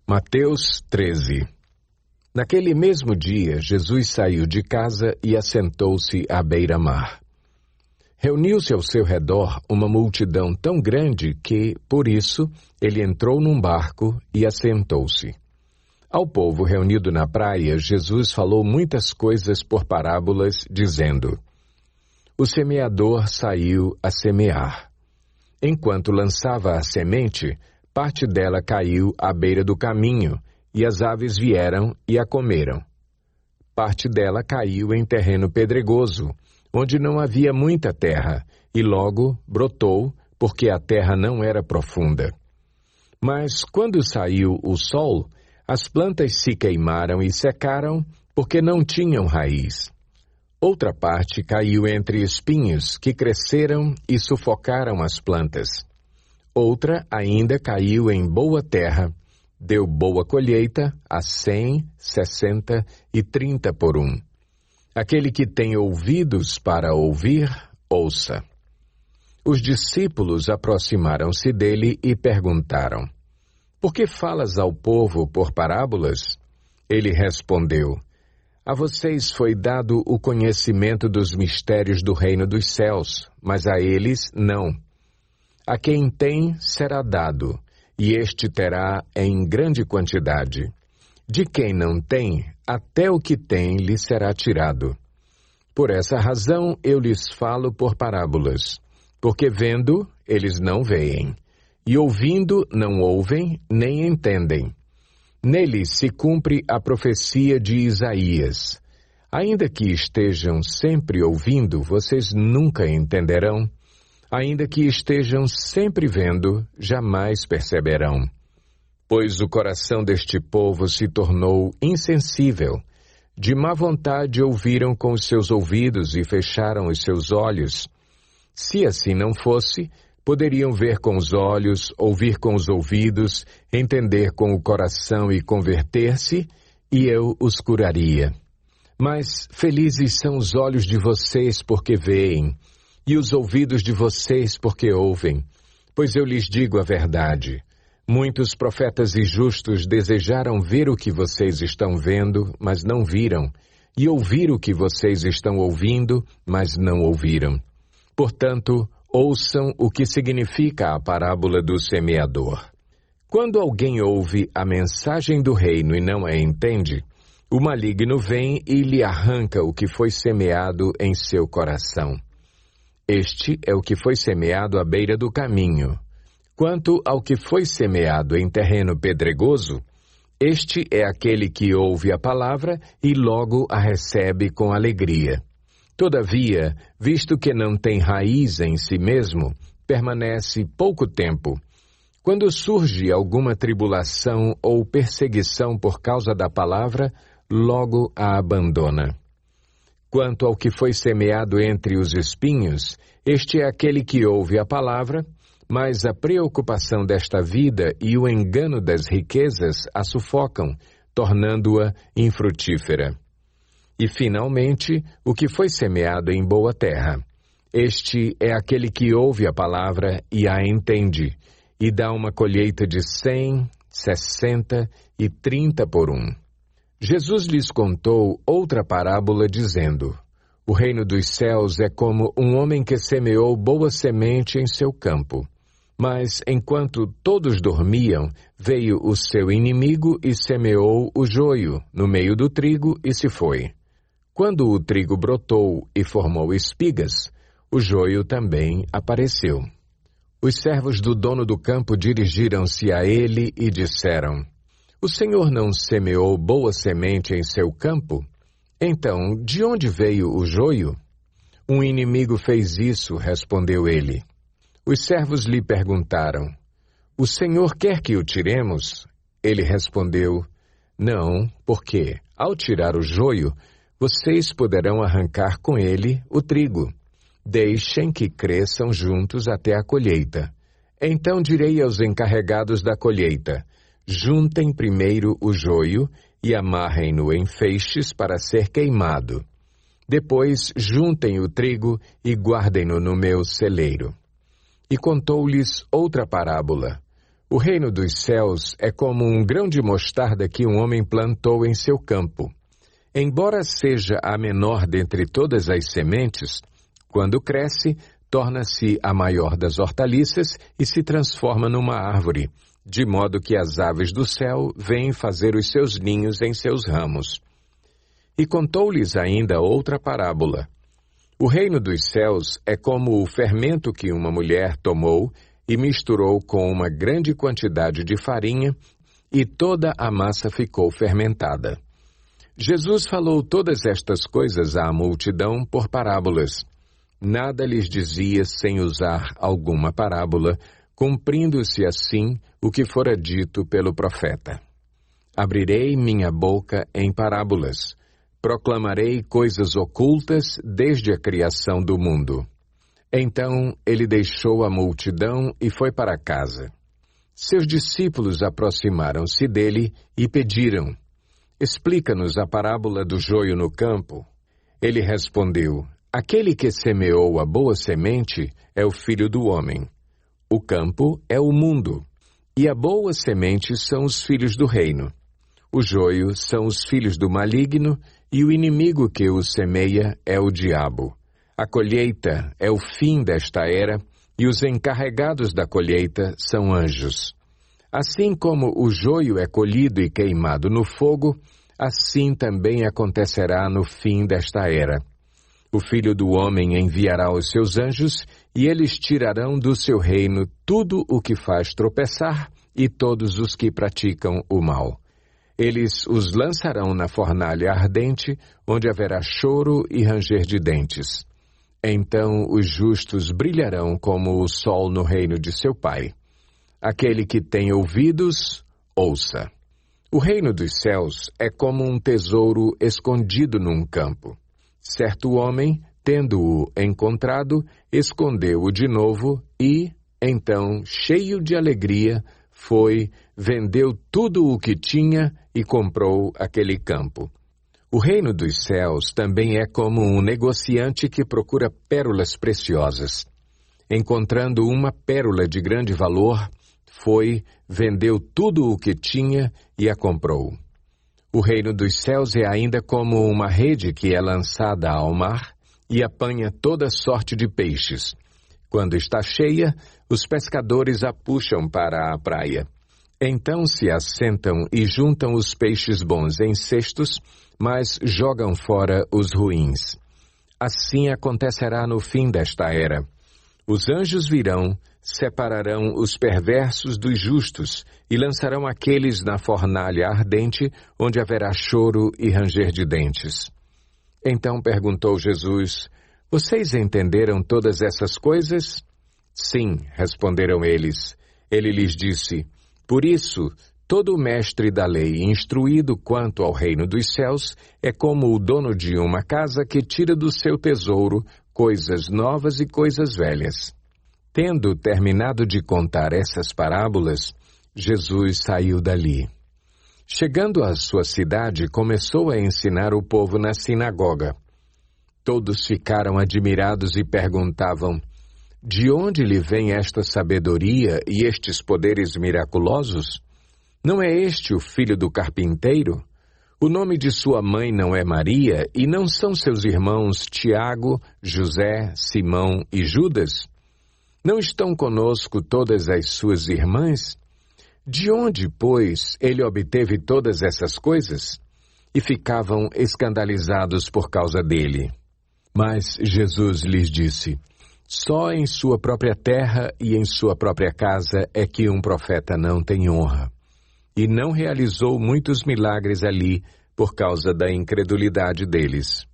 Mateus 13. Naquele mesmo dia, Jesus saiu de casa e assentou-se à beira-mar. Reuniu-se ao seu redor uma multidão tão grande que, por isso, ele entrou num barco e assentou-se. Ao povo reunido na praia, Jesus falou muitas coisas por parábolas, dizendo: O semeador saiu a semear. Enquanto lançava a semente, parte dela caiu à beira do caminho, e as aves vieram e a comeram. Parte dela caiu em terreno pedregoso, onde não havia muita terra, e logo brotou, porque a terra não era profunda. Mas quando saiu o sol, as plantas se queimaram e secaram, porque não tinham raiz. Outra parte caiu entre espinhos, que cresceram e sufocaram as plantas. Outra ainda caiu em boa terra, deu boa colheita a 100, 60 e 30 por 1. Aquele que tem ouvidos para ouvir, ouça. Os discípulos aproximaram-se dele e perguntaram: Por que falas ao povo por parábolas? Ele respondeu: A vocês foi dado o conhecimento dos mistérios do reino dos céus, mas a eles não. A quem tem, será dado, e este terá em grande quantidade. De quem não tem, até o que tem lhe será tirado. Por essa razão eu lhes falo por parábolas, porque vendo, eles não veem, e ouvindo, não ouvem, nem entendem. Neles se cumpre a profecia de Isaías. Ainda que estejam sempre ouvindo, vocês nunca entenderão. Ainda que estejam sempre vendo, jamais perceberão. Pois o coração deste povo se tornou insensível. De má vontade ouviram com os seus ouvidos e fecharam os seus olhos. Se assim não fosse, poderiam ver com os olhos, ouvir com os ouvidos, entender com o coração e converter-se, e eu os curaria. Mas felizes são os olhos de vocês porque veem, e os ouvidos de vocês porque ouvem. Pois eu lhes digo a verdade. Muitos profetas e justos desejaram ver o que vocês estão vendo, mas não viram, e ouvir o que vocês estão ouvindo, mas não ouviram. Portanto, ouçam o que significa a parábola do semeador. Quando alguém ouve a mensagem do reino e não a entende, o maligno vem e lhe arranca o que foi semeado em seu coração. Este é o que foi semeado à beira do caminho. Quanto ao que foi semeado em terreno pedregoso, este é aquele que ouve a palavra e logo a recebe com alegria. Todavia, visto que não tem raiz em si mesmo, permanece pouco tempo. Quando surge alguma tribulação ou perseguição por causa da palavra, logo a abandona. Quanto ao que foi semeado entre os espinhos, este é aquele que ouve a palavra, mas a preocupação desta vida e o engano das riquezas a sufocam, tornando-a infrutífera. E, finalmente, o que foi semeado em boa terra. Este é aquele que ouve a palavra e a entende, e dá uma colheita de 100, 60 e 30 por 1. Jesus lhes contou outra parábola dizendo: O reino dos céus é como um homem que semeou boa semente em seu campo. Mas, enquanto todos dormiam, veio o seu inimigo e semeou o joio no meio do trigo e se foi. Quando o trigo brotou e formou espigas, o joio também apareceu. Os servos do dono do campo dirigiram-se a ele e disseram: O senhor não semeou boa semente em seu campo? Então, de onde veio o joio? Um inimigo fez isso, respondeu ele. Os servos lhe perguntaram: O senhor quer que o tiremos? Ele respondeu: Não, porque, ao tirar o joio, vocês poderão arrancar com ele o trigo. Deixem que cresçam juntos até a colheita. Então direi aos encarregados da colheita: Juntem primeiro o joio e amarrem-no em feixes para ser queimado. Depois juntem o trigo e guardem-no no meu celeiro. E contou-lhes outra parábola. O reino dos céus é como um grão de mostarda que um homem plantou em seu campo. Embora seja a menor dentre todas as sementes, quando cresce, torna-se a maior das hortaliças e se transforma numa árvore, de modo que as aves do céu vêm fazer os seus ninhos em seus ramos. E contou-lhes ainda outra parábola. O reino dos céus é como o fermento que uma mulher tomou e misturou com uma grande quantidade de farinha, e toda a massa ficou fermentada. Jesus falou todas estas coisas à multidão por parábolas. Nada lhes dizia sem usar alguma parábola, cumprindo-se assim o que fora dito pelo profeta. Abrirei minha boca em parábolas, proclamarei coisas ocultas desde a criação do mundo. Então ele deixou a multidão e foi para casa. Seus discípulos aproximaram-se dele e pediram: explica-nos a parábola do joio no campo. Ele respondeu: aquele que semeou a boa semente é o Filho do Homem. O campo é o mundo, e a boa semente são os filhos do reino. O joio são os filhos do maligno, e o inimigo que o semeia é o diabo. A colheita é o fim desta era, e os encarregados da colheita são anjos. Assim como o joio é colhido e queimado no fogo, assim também acontecerá no fim desta era. O Filho do Homem enviará os seus anjos, e eles tirarão do seu reino tudo o que faz tropeçar e todos os que praticam o mal. Eles os lançarão na fornalha ardente, onde haverá choro e ranger de dentes. Então os justos brilharão como o sol no reino de seu Pai. Aquele que tem ouvidos, ouça. O reino dos céus é como um tesouro escondido num campo. Certo homem, tendo-o encontrado, escondeu-o de novo e, então, cheio de alegria, foi, vendeu tudo o que tinha e comprou aquele campo. O reino dos céus também é como um negociante que procura pérolas preciosas. Encontrando uma pérola de grande valor, foi, vendeu tudo o que tinha e a comprou. O reino dos céus é ainda como uma rede que é lançada ao mar e apanha toda sorte de peixes. Quando está cheia, os pescadores a puxam para a praia. Então se assentam e juntam os peixes bons em cestos, mas jogam fora os ruins. Assim acontecerá no fim desta era. Os anjos virão, separarão os perversos dos justos e lançarão aqueles na fornalha ardente, onde haverá choro e ranger de dentes. Então perguntou Jesus: vocês entenderam todas essas coisas? Sim, responderam eles. Ele lhes disse: por isso, todo mestre da lei instruído quanto ao reino dos céus é como o dono de uma casa que tira do seu tesouro coisas novas e coisas velhas. Tendo terminado de contar essas parábolas, Jesus saiu dali. Chegando à sua cidade, começou a ensinar o povo na sinagoga. Todos ficaram admirados e perguntavam: de onde lhe vem esta sabedoria e estes poderes miraculosos? Não é este o filho do carpinteiro? O nome de sua mãe não é Maria, e não são seus irmãos Tiago, José, Simão e Judas? Não estão conosco todas as suas irmãs? De onde, pois, ele obteve todas essas coisas? E ficavam escandalizados por causa dele. Mas Jesus lhes disse: só em sua própria terra e em sua própria casa é que um profeta não tem honra. E não realizou muitos milagres ali por causa da incredulidade deles.